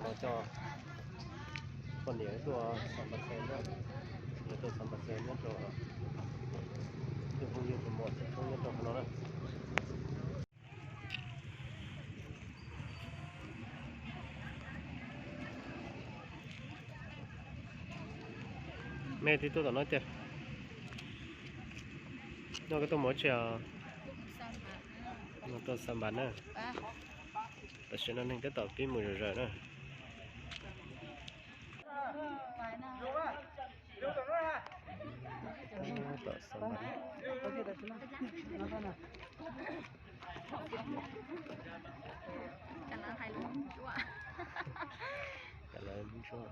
เราจะคนเหนียวตัว3%ด้วยเหลือตัว3%เนี่ยตัวคือพวกนี้หมดพวกนี้ตัวของเรานะแม่ที่ตัวน้อยเจ็บnó cái tôi mỗi chiều nó tôi xăm bán nữa tại sao nó nên cái tàu phim 10 giờ nữa tàu xăm bán cả là đúng chưa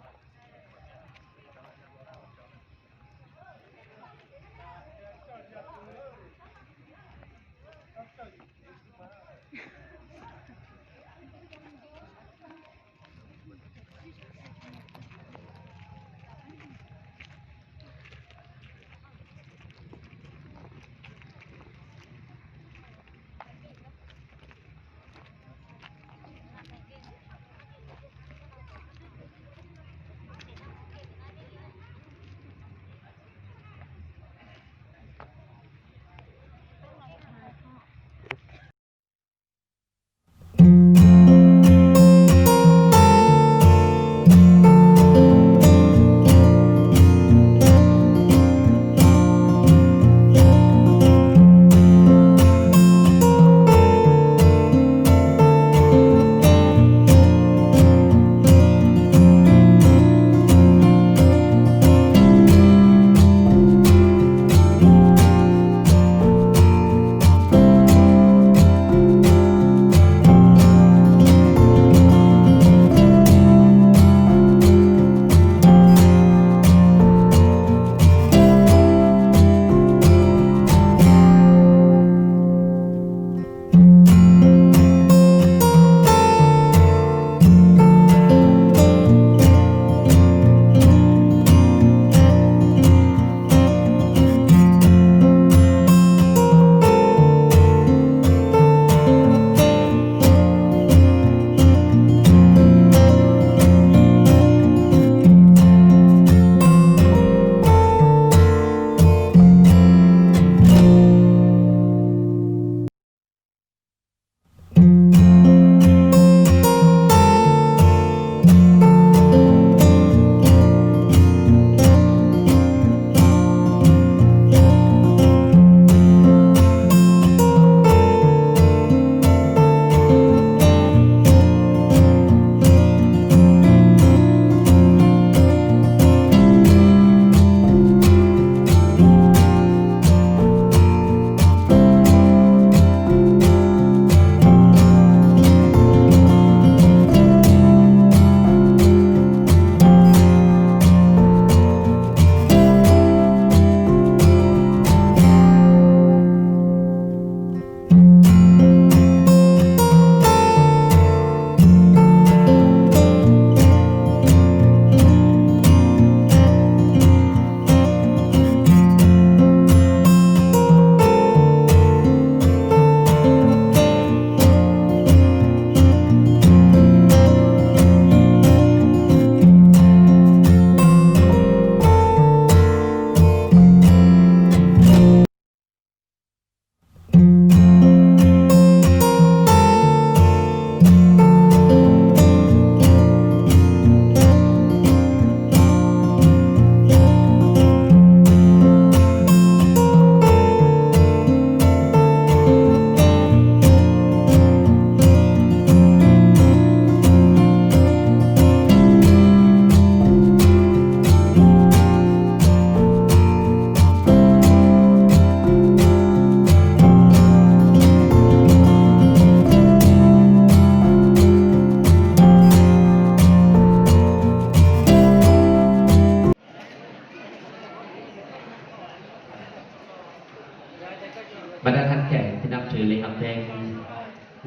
บรรดาท่านแขกที่นับถือเลยครับแดง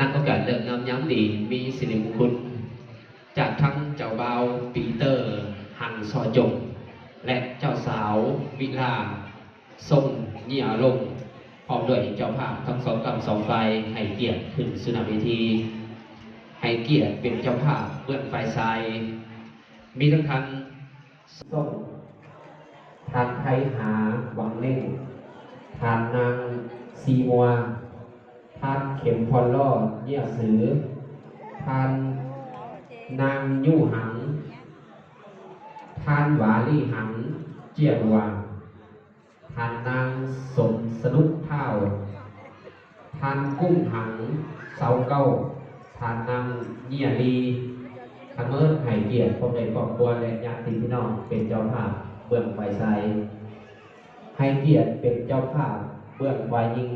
นักโอกาสเลิกงามย้ำดีมีสิริมงคลจากทั้งเจ้าบ่าวปีเตอร์หังซอจงและเจ้าสาววิลาทรงเหี่ยลงพร้อมด้วยเจ้าภาพทั้งสองกับสองฝ่ายให้เกียรติขึ้นสุนทรเวที ให้เกียรติเป็นเจ้าภาพเบื้องฝ่ายชายมีทั้งท่านส้มทานไทยหาวังเล่งทานนางซีมัวทานเข็มพรล่อเยี่ยสือทานนางยู่หังทานหวาลี่หังเจียบัวทานนางสมสนุกเท่าทานกุ้งหังเสาเก้าทานนางเนียรีทานเมิดไห่เกียรติพ่อแม่ครอบครัวและญาติพี่น้องเป็นเจ้าภาพเบื้องฝ่ายชายให้เกียรติเป็นเจ้าภาพเบื้องฝ่ายยิง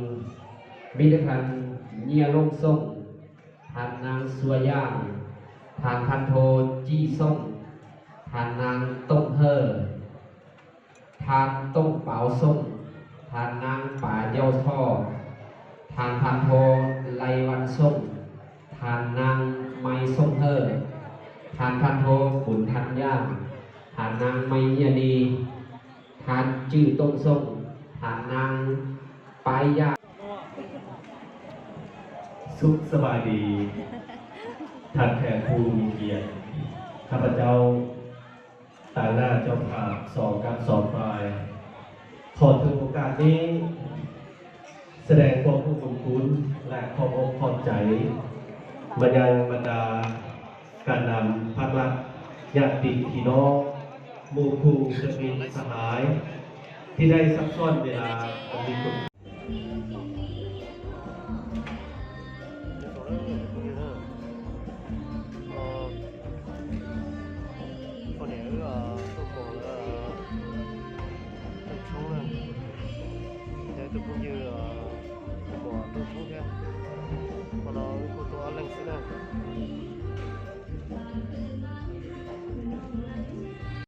มีทานเนียลงส่งทานนางสัวย่างทานพันโทจี้ส่งทานนางต้มเฮอทานต้มเปาส่งทานนางป่าเย้าท่อทานพันโทไลวันส่งทานนางไม้ส่งเฮอทานพันโทขุนทันย่างทานนางไม้เนียดีทานจื้อต้มส่งทานนางปลายย่าง สุขสบายดีท่านแขกผู้มีเกียรติข้าพเจ้าต่างหน้าเจ้าภาพสองกับสองฝ่ายขอถือโอกาสนี้ แสดงความผู้คุณคุณและขอบอกขอบใจมายังบรรดาการนำภาครัฐญาติพี่น้องหมู่คู่จะมีสหาย ที่ได้ซับซ้อนเวลาอันมีคุณ